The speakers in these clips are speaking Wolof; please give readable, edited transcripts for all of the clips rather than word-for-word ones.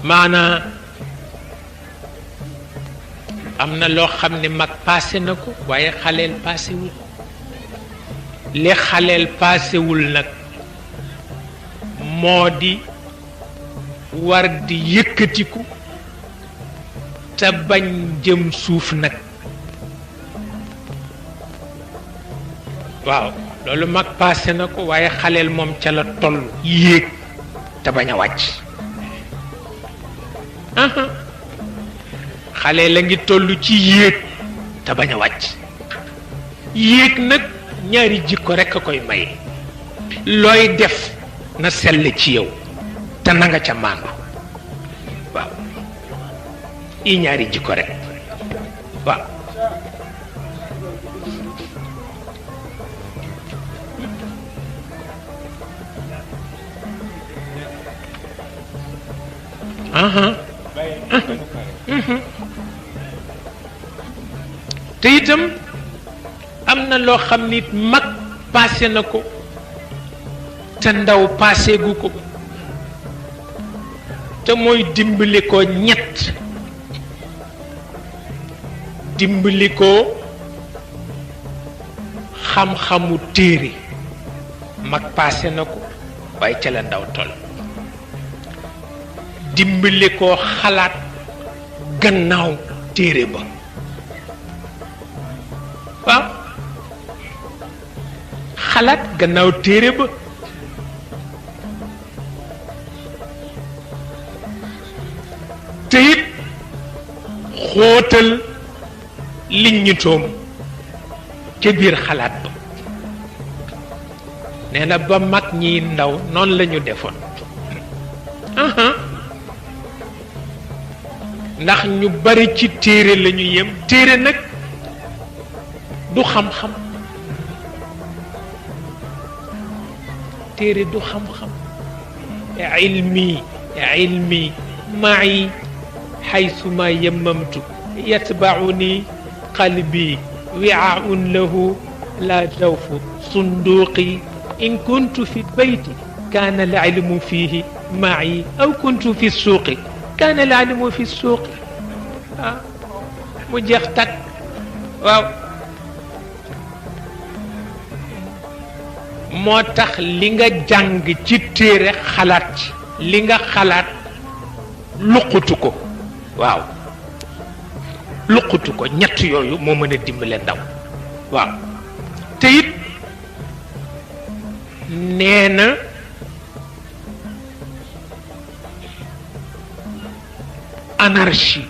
maanaa am na loo xam ne mag paase na ko waaye xaleel paasewul li xaleel paasewul nag moo di war di yëkkatiku te bañ jëm suuf nag waaw loolu mag paase na ko waaye xaleel moom ca la toll yéeg te bañ a wàcc xaleel la ngi toll ci yéeg te bañ a wàcc yéeg nag ñaari jikko rekk a koy maye looy def na sell ci yow te na nga ca maandu waaw i ñaari jikko rekk waaw te itam am na loo xam ni mag paase na ko te ndaw paaseegu ko te mooy dimbali ko ñett dimbali ko xam-xamu téere mag paase na ko waaye ca la ndaw toll dimbali ko xalaat gannaaw téere ba waaw xalaat gannaaw téere ba te it xóotal liñ ñu toom ca biir xalaat ba nee na ba mag ñi ndaw noonu la ñu defoon ndax ñu bari ci téere la ñu yem téere nag du xam-xam téere du xam-xam ilmi ma'i حيثما يممت يتبعني قلبي وعاء له لا جوف صندوقي إن كنت في البيت كان العلم فيه معي أو كنت في السوق كان العلم في السوق مجختك واو موتاخ ليغا جانغ ci téré xalaat li nga xalaat luqutu ko waaw luqutu ko ñett yooyu moo mën a dimbale ndaw waaw te it nee na anarchie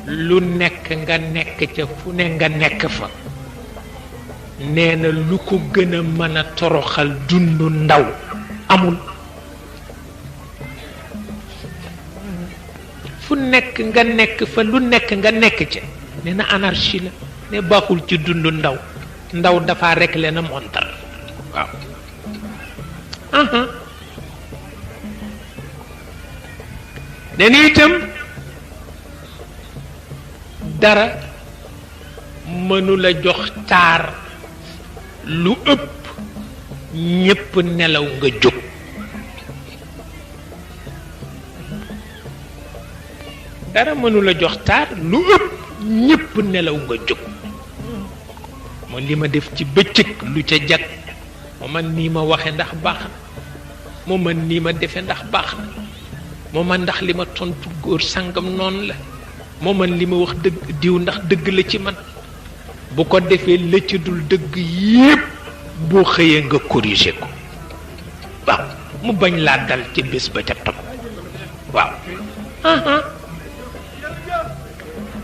lu nekk nga nekk ca fu ne nga nekk fa nee na lu ko gën a mën a toroxal dundu ndaw amul fu nekk nga nekk fa lu nekk nga nekk ca nee na anarchie la ne baaxul ci dundu ndaw ndaw dafa rek leen a montar waaw nee na itam dara mënula jox taar lu ëpp ñépp nelaw nga jóg dara mënula jox taar lu ëpp ñépp nelaw nga jóg moo li ma def ci bëccëg lu ca jag moo man nii ma waxe ndax baax na moo man nii ma defe ndax baax na moo man ndax li ma tontu góor sangam noonu la moo man li ma wax dëgg diw ndax dëgg la ci man bu ko defee la ci dul dëgg yépp boo xëyee nga corriger ko waaw mu bañ laa dal ci bés ba ca topp waaw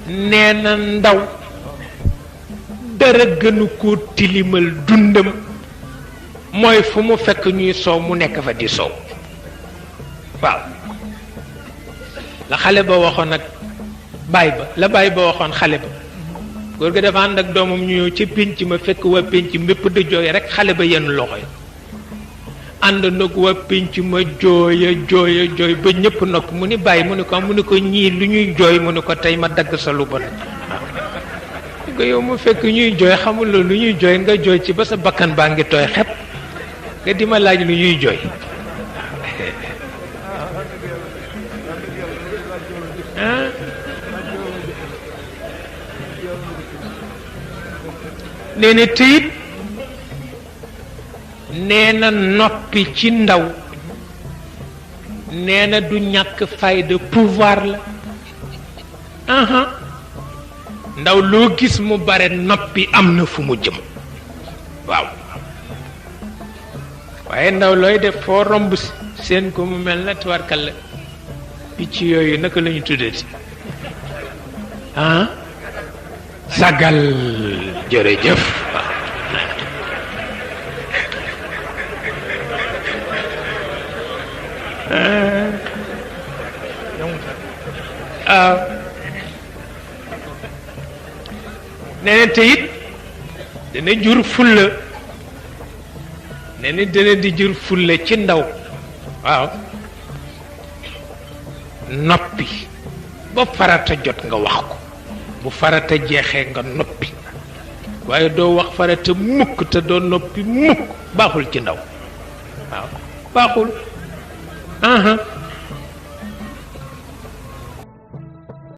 nee na ndaw dara gënu ko tilimal dundam mooy fu mu fekk ñuy soow mu nekk fa di soow waaw la xale ba waxoon ak baay ba la baay ba waxoon xale ba góor ga dafa ànd ak doomam ñu ñëw ca pénc ma fekk waa pénc mépp di jooy rek xale ba yenn loxo yi ànd nag waa pénc ma jooya jooya jooy ba ñëpp nag mu ni bàyyi mu ni ko ñii lu ñuy jooy mu ni ko tey ma dagg sa lu bon waaw ko yow mu fekk ñuy jooy xamuloo lu ñuy jooy nga jooy ci ba sa bakkan baa ngi tooy xepp nga di ma laaj lu ñuy jooy ah nee na teyit nee na noppi ci ndaw nee na du ñàkk fayda pouvoir la aha ndaw loo gis mu bare noppi am na fu mu jëm waaw waaye ndaw looy def foo romb seen ko mu mel na tuwarkal la picc yooyu naka la ñu tuddati ah sagal jërëjëf waaw nee na te it dana jur fulla nee na dana di jur fulla ci ndaw waaw noppi ba farata jot nga wax ko bu farata jeexee nga noppi waaye doo wax farata mukk te doo noppi mukk baaxul ci ndaw waaw baaxul aha